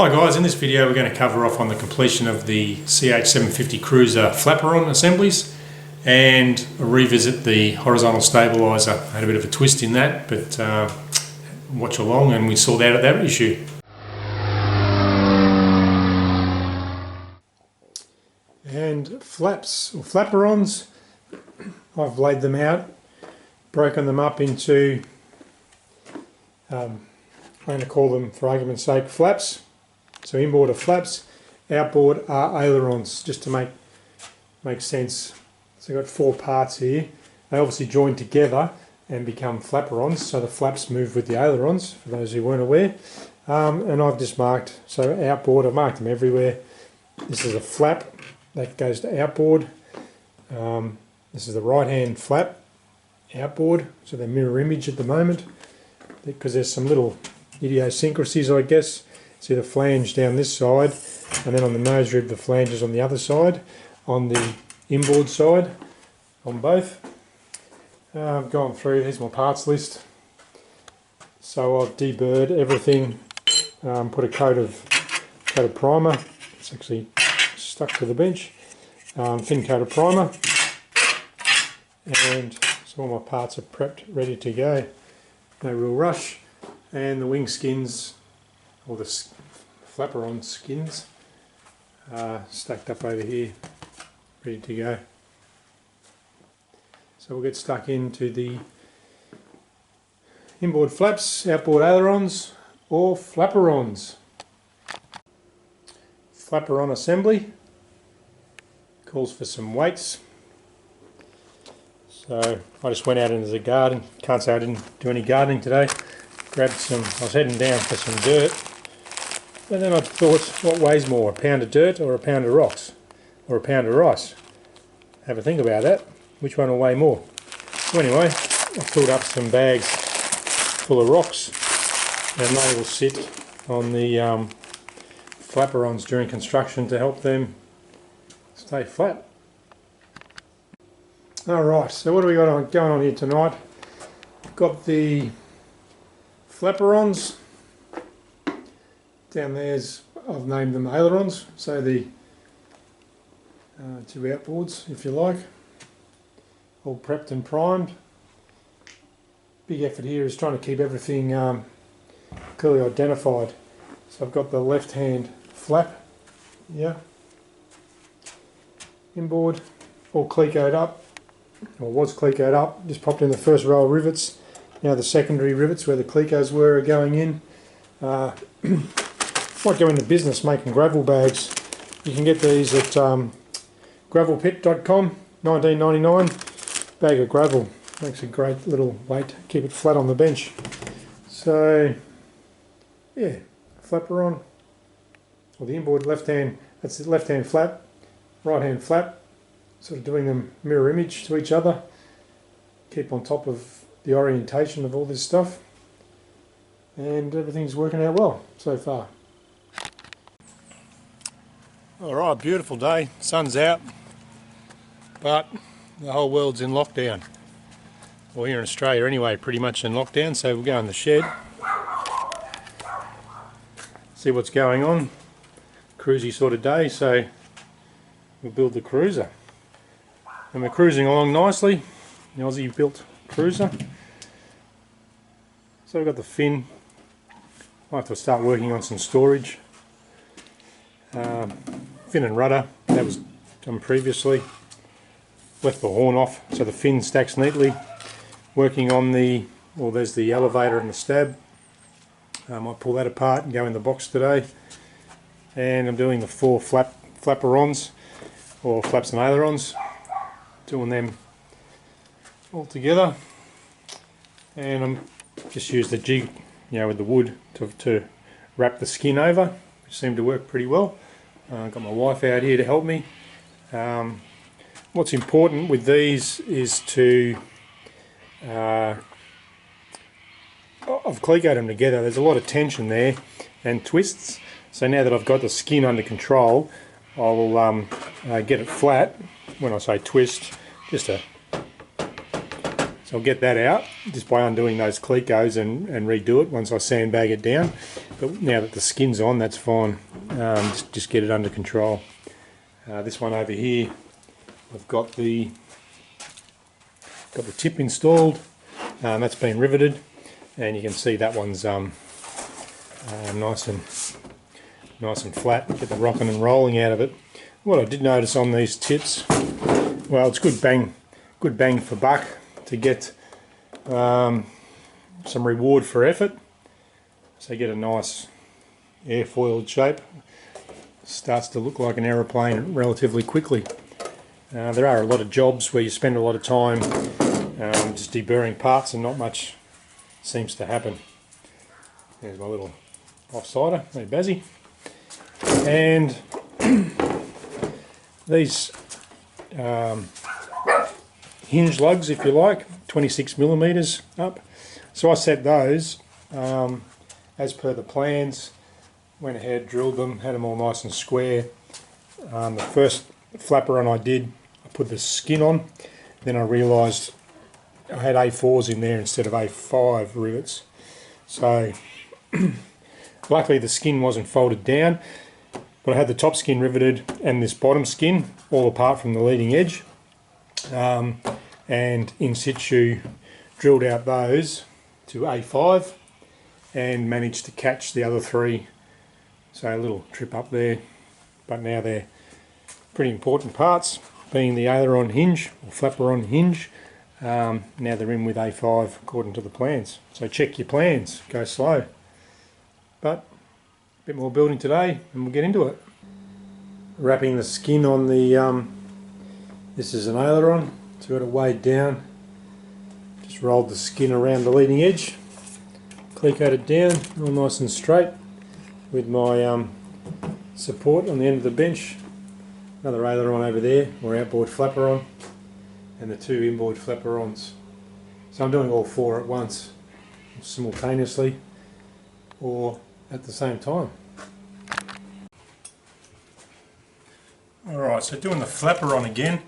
Hi guys, in this video we're going to cover off on the completion of the CH 750 Cruzer Flaperon assemblies and revisit the horizontal stabiliser. I had a bit of a twist in that, but watch along and we sort out that issue. And flaps, or flaperons, I've laid them out, broken them up into, I'm going to call them, for argument's sake, flaps. So inboard are flaps, outboard are ailerons, just to make sense. So I've got four parts here. They obviously join together and become flaperons, so the flaps move with the ailerons, for those who weren't aware. And I've just marked, so outboard, I've marked them everywhere. This is a flap that goes to outboard. This is the right hand flap, outboard, so they're mirror image at the moment, because there's some little idiosyncrasies, I guess. See the flange down this side, and then on the nose rib the flange is on the other side, on the inboard side, on both. I've gone through, here's my parts list. So I've deburred everything, put a coat of primer. It's actually stuck to the bench. Thin coat of primer, and so all my parts are prepped, ready to go. No real rush. And the wing skins, or the flaperon skins, stacked up over here, ready to go. So we'll get stuck into the inboard flaps, outboard ailerons, or flaperons. Flaperon assembly calls for some weights. So I just went out into the garden. Can't say I didn't do any gardening today. Grabbed some, I was heading down for some dirt, and then I thought, what weighs more, a pound of dirt or a pound of rocks, or a pound of rice? Have a think about that, which one will weigh more? So anyway, I filled up some bags full of rocks, and they will sit on the flaperons during construction to help them stay flat. Alright, so what do we got going on here tonight? Got the flaperons. Down there's, I've named them ailerons, so the two outboards, if you like, all prepped and primed. Big effort here is trying to keep everything clearly identified. So I've got the left hand flap, yeah, inboard, all clecoed up, or was clecoed up, just popped in the first row of rivets. Now the secondary rivets where the clecos were are going in. Might go into business making gravel bags. You can get these at gravelpit.com, $19.99. Bag of gravel. Makes a great little weight, keep it flat on the bench. So, yeah, flaperon, or the inboard left hand, that's the left hand flap, right hand flap, sort of doing them mirror image to each other. Keep on top of the orientation of all this stuff, and everything's working out well so far. Alright, beautiful day, sun's out, but the whole world's in lockdown. Well, here in Australia anyway, pretty much in lockdown, so we'll go in the shed, see what's going on. Cruisy sort of day, so we'll build the Cruzer. And we're cruising along nicely, the Aussie built Cruzer. So we've got the fin. I have to start working on some storage. Fin and rudder, that was done previously. Left the horn off so the fin stacks neatly. Working on the, well, there's the elevator and the stab. I'll pull that apart and go in the box today. And I'm doing the four flaperons, or flaps and ailerons. Doing them all together. And I'm just used the jig, with the wood to wrap the skin over, which seemed to work pretty well. Got my wife out here to help me. What's important with these is to, I've clecoed them together. There's a lot of tension there and twists. So now that I've got the skin under control, I'll get it flat. When I say twist, so I'll get that out just by undoing those clecos and redo it once I sandbag it down. but now that the skin's on, that's fine. Just get it under control. This one over here, I've got the tip installed. That's been riveted, and you can see that one's nice and flat. Get the rocking and rolling out of it. What I did notice on these tips, well, it's good bang for buck to get some reward for effort. So you get a nice airfoiled shape. Starts to look like an aeroplane relatively quickly. There are a lot of jobs where you spend a lot of time just deburring parts and not much seems to happen. There's my little offsider, hey Bazzy. And these hinge lugs, if you like, 26mm up. So I set those as per the plans. Went ahead, drilled them, had them all nice and square. The first Flaperon I did, I put the skin on. Then I realised I had A4s in there instead of A5 rivets. So luckily the skin wasn't folded down, but I had the top skin riveted and this bottom skin all apart from the leading edge. And in situ drilled out those to A5 and managed to catch the other three. So a little trip up there, but now they're pretty important parts, being the aileron hinge or flaperon hinge. Now they're in with A5 according to the plans. So check your plans, go slow. But a bit more building today and we'll get into it. Wrapping the skin on the, this is an aileron, so got it weighed down. Just rolled the skin around the leading edge, clecoed it down, all nice and straight with my support on the end of the bench. Another aileron over there, or outboard flaperon, and the two inboard flaperons. So I'm doing all four at once, simultaneously, or at the same time. Alright, so doing the flaperon again,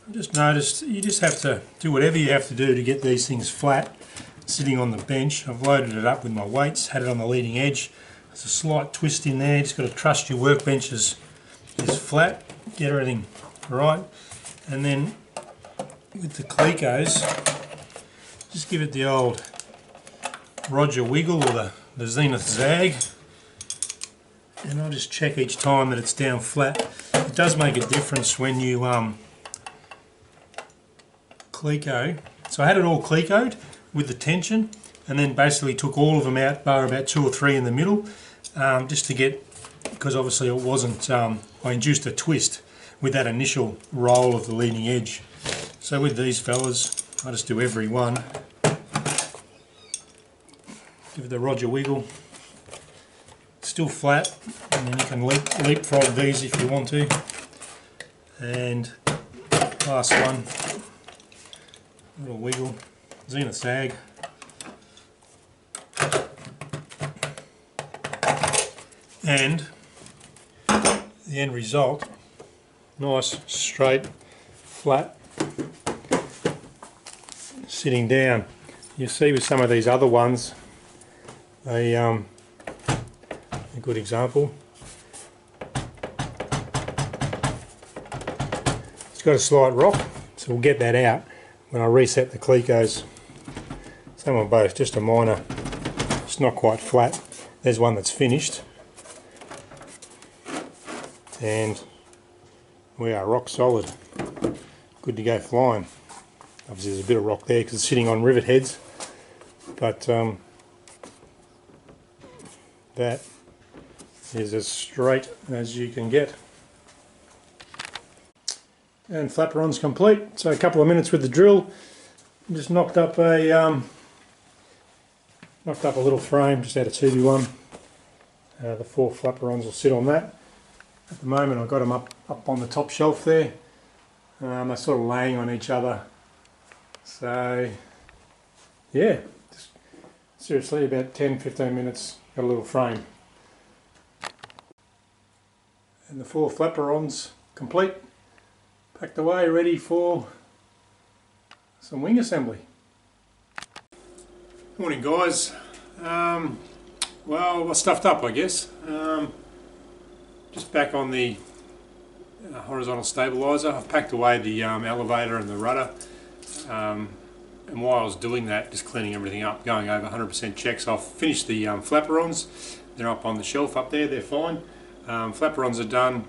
I just noticed you just have to do whatever you have to do to get these things flat, sitting on the bench. I've loaded it up with my weights, had it on the leading edge. There's a slight twist in there, just got to trust your workbench is flat, get everything right, and then with the clecos, just give it the old Roger wiggle or the Zenith zag, and I'll just check each time that it's down flat. It does make a difference when you cleco. So I had it all clecoed with the tension, and then basically took all of them out, bar about 2 or 3 in the middle, just to get, because obviously it wasn't, I induced a twist with that initial roll of the leading edge. So with these fellas, I just do every one. Give it the Roger wiggle. Still flat, and then you can leapfrog these if you want to. And last one, little wiggle, Zenith sag. And the end result, nice, straight, flat, sitting down. You see with some of these other ones, a good example. It's got a slight rock, so we'll get that out when I reset the clecos. Some of both, just a minor, it's not quite flat. There's one that's finished. And we are rock solid, good to go flying. Obviously there's a bit of rock there because it's sitting on rivet heads, but that is as straight as you can get. And flaperon's complete, so a couple of minutes with the drill. Just knocked up a little frame just out of 2B1. The 4 flaperons will sit on that. At the moment I've got them up on the top shelf there. They're sort of laying on each other. So yeah, just seriously about 10-15 minutes, got a little frame. And the 4 flaperons complete, packed away, ready for some wing assembly. Morning guys. Well, I stuffed up, I guess. Just back on the horizontal stabiliser. I've packed away the elevator and the rudder. And while I was doing that, just cleaning everything up, going over 100% checks, I've finished the Flaperons. They're up on the shelf up there, they're fine. Flaperons are done.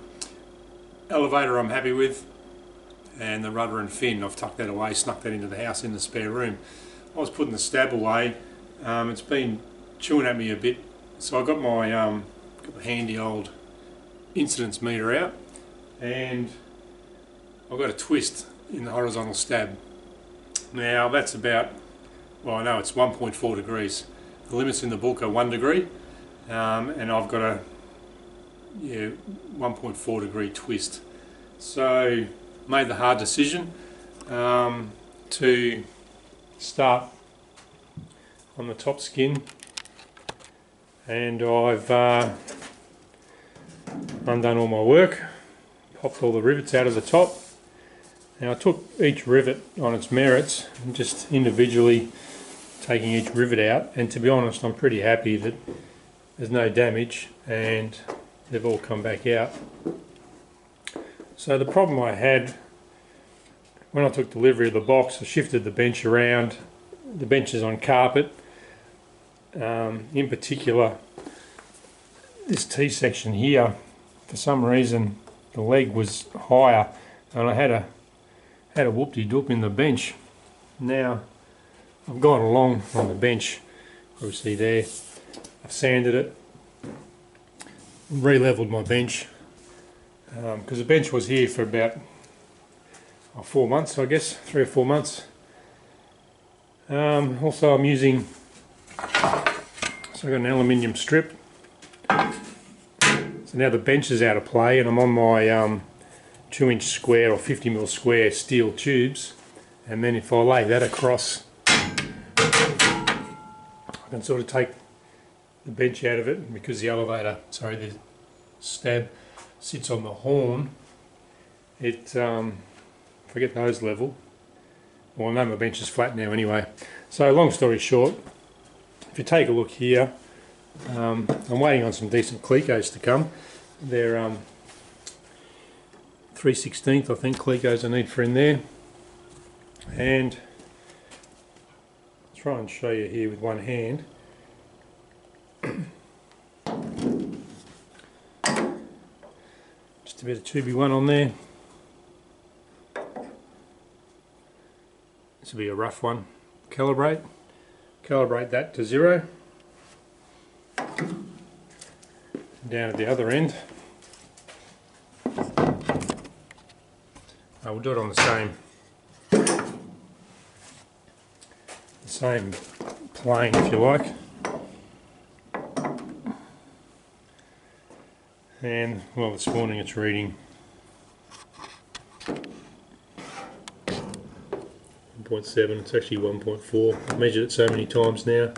Elevator I'm happy with. And the rudder and fin, I've tucked that away, snuck that into the house in the spare room. I was putting the stab away. It's been chewing at me a bit. So I got my got the handy old incidence meter out. And I've got a twist in the horizontal stab. Now that's about, well, I know it's 1.4 degrees. The limits in the book are 1 degree, and I've got a 1.4 degree twist. So made the hard decision to start on the top skin, and I've undone all my work, popped all the rivets out of the top. Now I took each rivet on its merits and just individually taking each rivet out, and to be honest I'm pretty happy that there's no damage and they've all come back out. So the problem I had when I took delivery of the box, I shifted the bench around. The bench is on carpet. In particular this T-section here, for some reason the leg was higher and I had a whoop-de-doop in the bench. Now I've gone along on the bench, obviously there, I've sanded it, re-leveled my bench, because the bench was here for about 4 months, I guess, 3 or 4 months. Also I'm using, so I've got an aluminium strip, so now the bench is out of play and I'm on my 2-inch square or 50mm square steel tubes, and then if I lay that across I can sort of take the bench out of it, because the elevator, sorry, the stab sits on the horn, it, if I get those level, well I know my bench is flat now anyway. So long story short, if you take a look here, I'm waiting on some decent clecos to come. They're 3/16 I think clecos I need for in there, and I'll try and show you here with one hand. Just a bit of 2B1 on there. This will be a rough one. Calibrate that to 0. Down at the other end, I will do it on the same plane if you like, and well this morning it's reading 1.7, it's actually 1.4. I've measured it so many times now,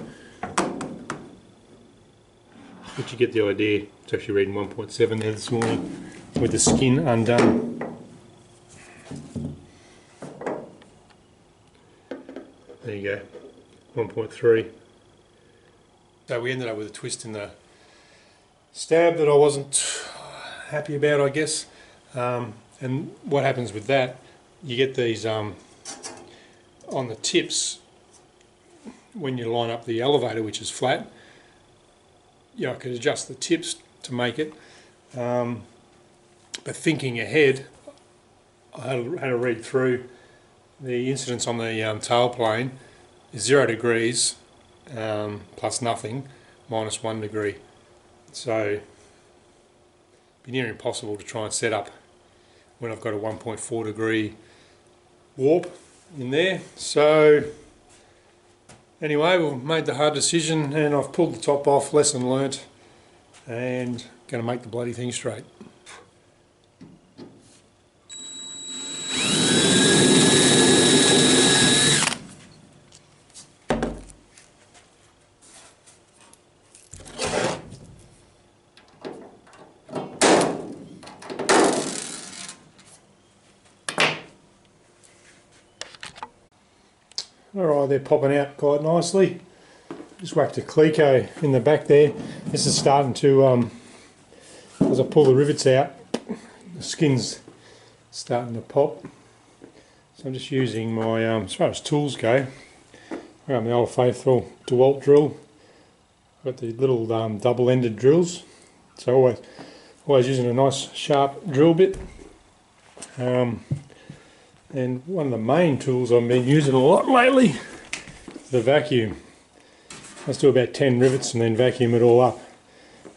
but you get the idea. It's actually reading 1.7 there this morning with the skin undone. There you go, 1.3. So we ended up with a twist in the stab that I wasn't happy about, I guess. And what happens with that, you get these on the tips, when you line up the elevator, which is flat, I could adjust the tips to make it. But thinking ahead, I had to read through the incidence on the tailplane is 0 degrees plus nothing minus 1 degree. So it'd be near impossible to try and set up when I've got a 1.4 degree warp in there. So anyway, we've made the hard decision and I've pulled the top off, lesson learnt, and going to make the bloody thing straight. Alright, they're popping out quite nicely. just whacked a Cleco in the back there. This is starting to, as I pull the rivets out, the skin's starting to pop. So I'm just using my, as far as tools go, I got my old faithful DeWalt drill. I've got the little double-ended drills, so always using a nice sharp drill bit. And one of the main tools I've been using a lot lately is the vacuum. Let's do about 10 rivets and then vacuum it all up.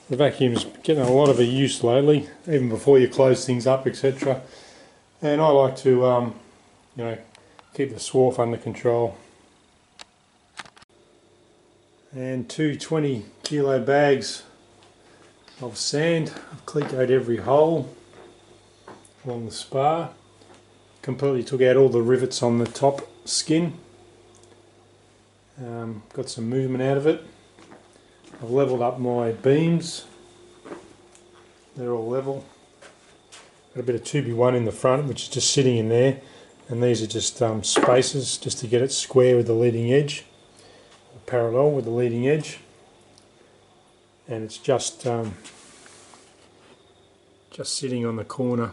The vacuum's getting a lot of use lately, even before you close things up, etc. And I like to, you know, keep the swarf under control. And 2 20-kilo bags of sand. I've Clecoed every hole along the spar. Completely took out all the rivets on the top skin. Got some movement out of it. I've levelled up my beams. They're all level. Got a bit of 2B1 in the front, which is just sitting in there, and these are just spaces just to get it square with the leading edge, or parallel with the leading edge. And it's just sitting on the corner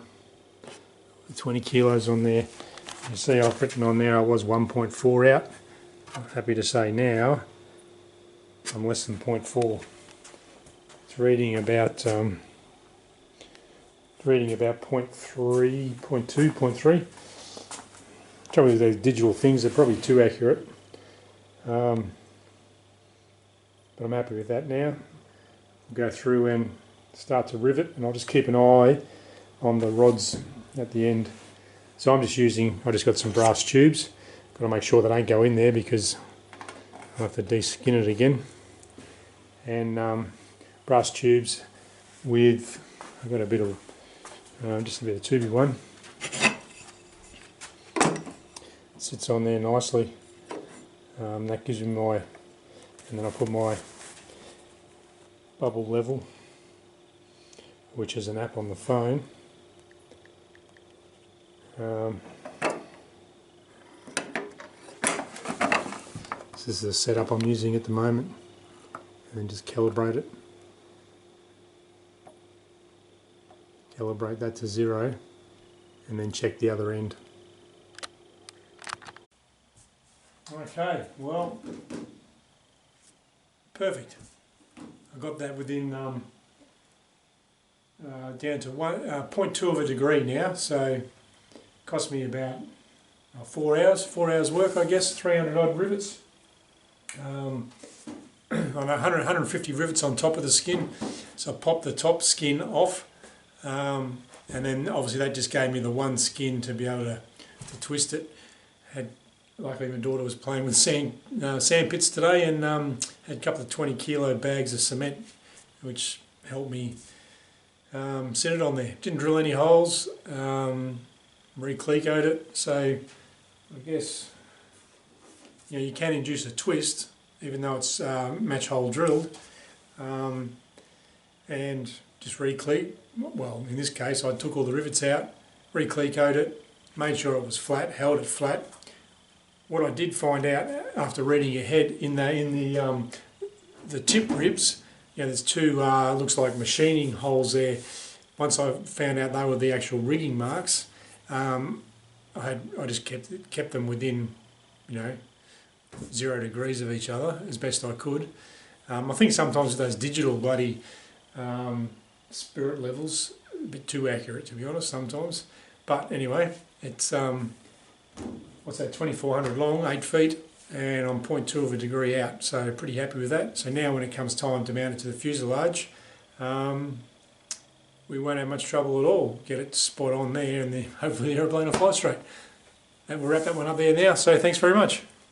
with 20 kilos on there. You see I've written on there I was 1.4 out. I'm happy to say now I'm less than 0.4. It's reading about 0.3, 0.2, 0.3. Trouble with those digital things, they're probably too accurate. But I'm happy with that now. I'll go through and start to rivet, and I'll just keep an eye on the rods at the end. So I just got some brass tubes. Got to make sure they don't go in there because I'll have to de-skin it again. And brass tubes with, I've got a bit of, just a bit of 2B1. It sits on there nicely. That gives me my, and then I put my bubble level, which is an app on the phone. This is the setup I'm using at the moment, and then just calibrate it. Calibrate that to 0, and then check the other end. Okay, well, perfect. I got that within down to 0.2 of a degree now, so cost me about 4 hours work, I guess, 300 odd rivets. On 150 rivets on top of the skin, so I popped the top skin off, and then obviously that just gave me the one skin to be able to twist it. Luckily my daughter was playing with sand pits today, and had a couple of 20-kilo bags of cement, which helped me set it on there. Didn't drill any holes, re-Clecoed it, so I guess you can induce a twist even though it's match hole drilled, and just re-Clecoed. Well, in this case I took all the rivets out, re-Clecoed it, made sure it was flat, held it flat. What I did find out after reading ahead in the tip ribs, there's two looks like machining holes there. Once I found out they were the actual rigging marks, I just kept them within 0 degrees of each other as best I could. I think sometimes with those digital bloody spirit levels, a bit too accurate to be honest sometimes. But anyway, it's what's that, 2400 long, 8 feet, and I'm 0.2 of a degree out, so pretty happy with that. So now when it comes time to mount it to the fuselage, we won't have much trouble at all. Get it spot on there, and then hopefully the aeroplane will fly straight. And we'll wrap that one up there now, so thanks very much.